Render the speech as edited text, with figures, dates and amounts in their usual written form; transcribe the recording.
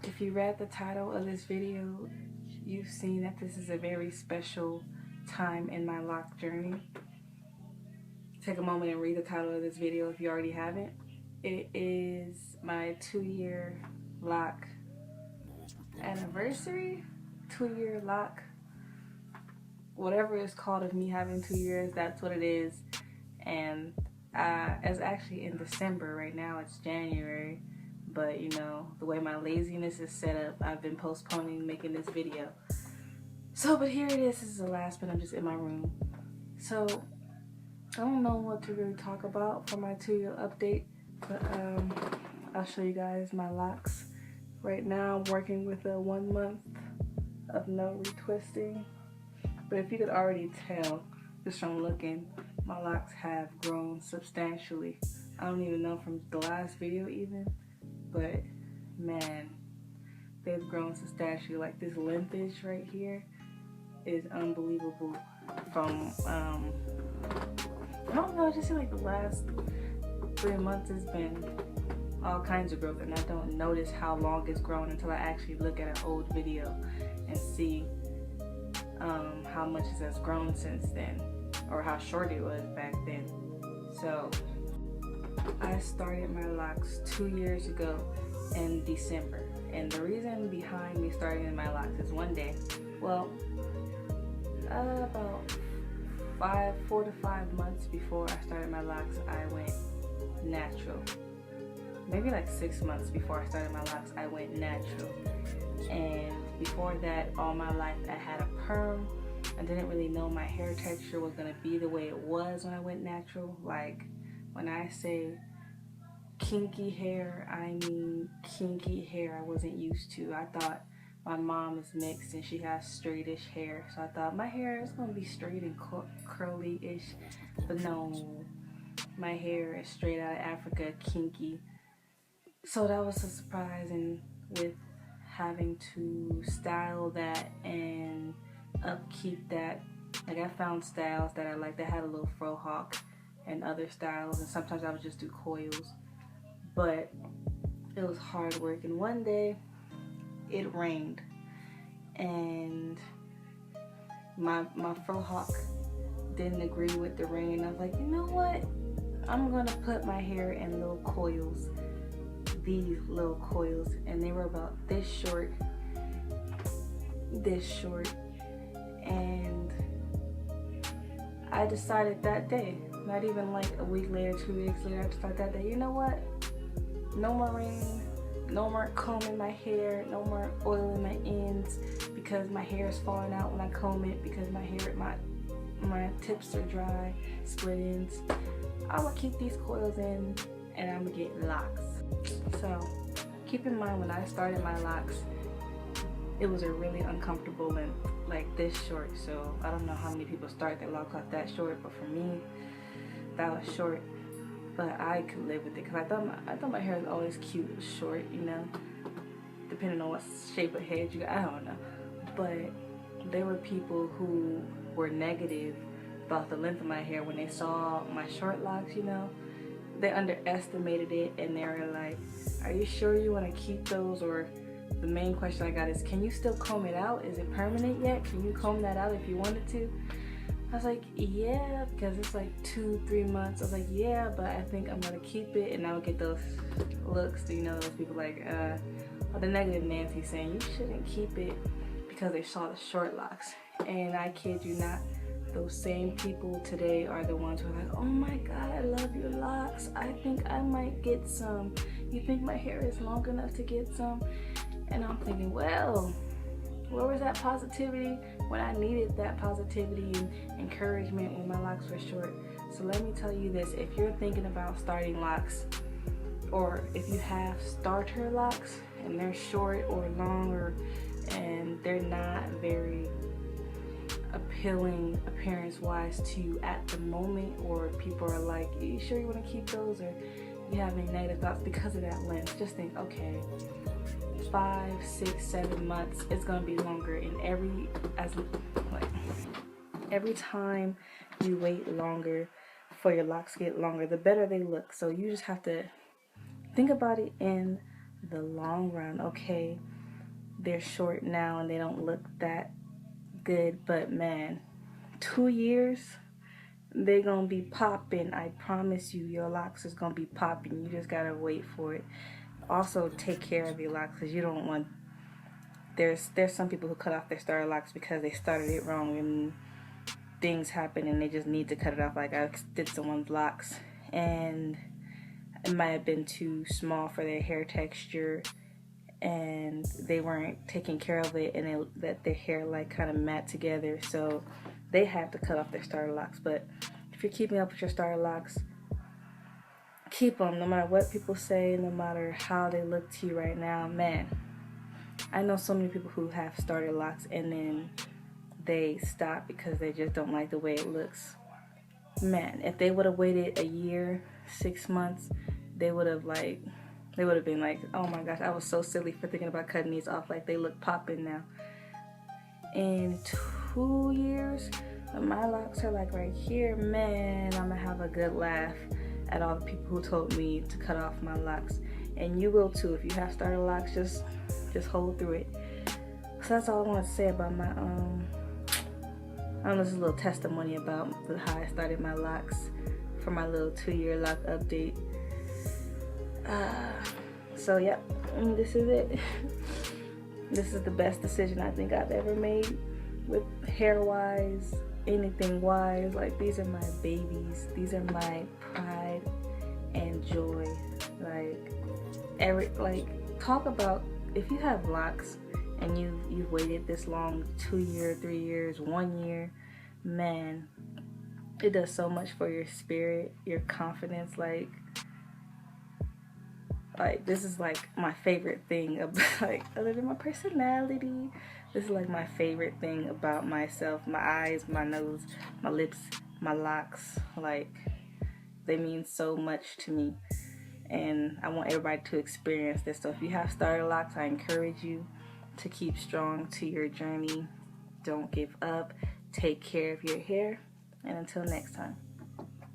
If you read the title of this video, you've seen that this is a very special time in my lock journey. Take a moment and read the title of this video if you already haven't. It is my 2-year lock anniversary, 2-year lock, whatever it's called of me having 2 years, that's what it is. And it's actually in December. Right now it's January, but you know, the way my laziness is set up, I've been postponing making this video. But here it is. This is the last bit. I'm just in my room. So I don't know what to really talk about for my 2-year update, but I'll show you guys my locks. Right now I'm working with a 1 month of no retwisting, but if you could already tell just from looking, my locks have grown substantially. I don't even know from the last video even, but man, they've grown substantially. Like this lengthage right here is unbelievable. From I don't know, just like the last 3 months has been all kinds of growth, and I don't notice how long it's grown until I actually look at an old video and see how much it has grown since then, or how short it was back then. So I started my locks 2 years ago in December, and the reason behind me starting my locks is one day, well, about 4 to 5 months before I started my locks, I went natural. Maybe like 6 months before I started my locks, I went natural. And before that, all my life I had a perm. I didn't really know my hair texture was gonna be the way it was when I went natural. Like, when I say kinky hair, I mean kinky hair I wasn't used to. I thought my mom is mixed and she has straightish hair, so I thought my hair is gonna be straight and curly-ish, but no, my hair is straight out of Africa, kinky. So that was a surprise, and with having to style that and upkeep that, like I found styles that I liked that had a little fro hawk and other styles, and sometimes I would just do coils, but it was hard work. And one day it rained and my fro hawk didn't agree with the rain. I was like, you know what, I'm gonna put my hair in little coils, these little coils, and they were about this short, and I decided that day, not even like a week later, 2 weeks later, I decided that day, you know what, no more rain, no more combing my hair, no more oiling my ends because my hair is falling out when I comb it, because my hair, my tips are dry, split ends. I'm gonna keep these coils in and I'm gonna get locks. So keep in mind, when I started my locks, it was a really uncomfortable length, like this short. So I don't know how many people start their lock off that short, but for me, that was short. But I could live with it because I thought my hair was always cute, short, you know, depending on what shape of head you got, I don't know. But there were people who were negative about the length of my hair when they saw my short locks, you know. They underestimated it, and they were like, are you sure you want to keep those? Or the main question I got is, can you still comb it out? Is it permanent yet? Can you comb that out if you wanted to? I was like, yeah, because it's like 2-3 months. I was like, yeah, but I think I'm gonna keep it. And I would get those looks, you know, those people like, the negative Nancy saying you shouldn't keep it because they saw the short locks. And I kid you not, those same people today are the ones who are like, oh my God, I love your locks. I think I might get some. You think my hair is long enough to get some? And I'm thinking, well, where was that positivity when I needed that positivity and encouragement when my locks were short? So let me tell you this, if you're thinking about starting locks, or if you have starter locks and they're short or long, and they're not very appealing appearance wise to you at the moment, or people are like, are you sure you want to keep those, or you have any negative thoughts because of that length, just think, okay, 5, 6, 7 months, it's gonna be longer. And every time you wait longer for your locks to get longer, the better they look. So you just have to think about it in the long run. Okay, they're short now and they don't look that good, but man, 2 years, they gonna be popping. I promise you, your locks is gonna be popping. You just gotta wait for it. Also, take care of your locks, because you don't want, there's some people who cut off their starter locks because they started it wrong and things happen and they just need to cut it off. Like, I did someone's locks and it might have been too small for their hair texture, and they weren't taking care of it, and it let their hair like kind of mat together, so they had to cut off their starter locks. But if you're keeping up with your starter locks, keep them, no matter what people say, no matter how they look to you right now. Man, I know so many people who have starter locks and then they stop because they just don't like the way it looks. Man, if they would have waited a year, 6 months, they would have been like, oh my gosh, I was so silly for thinking about cutting these off. Like, they look popping now. In 2 years, when my locks are like right here, man, I'm gonna have a good laugh at all the people who told me to cut off my locks. And you will too. If you have starter locks, just hold through it. So that's all I want to say about my I don't know, this is a little testimony about how I started my locks for my little 2-year lock update. So yeah, this is it. This is the best decision I think I've ever made with hair wise, anything wise. Like, these are my babies. These are my pride and joy. Talk about, if you have locks and you've waited this long, 2 years, 3 years, 1 year, man, it does so much for your spirit, your confidence. Like this is like my favorite thing about, like, other than my personality, this is like my favorite thing about myself. My eyes, my nose, my lips, my locks, like, they mean so much to me, and I want everybody to experience this. So if you have starter locks, I encourage you to keep strong to your journey. Don't give up. Take care of your hair, and until next time.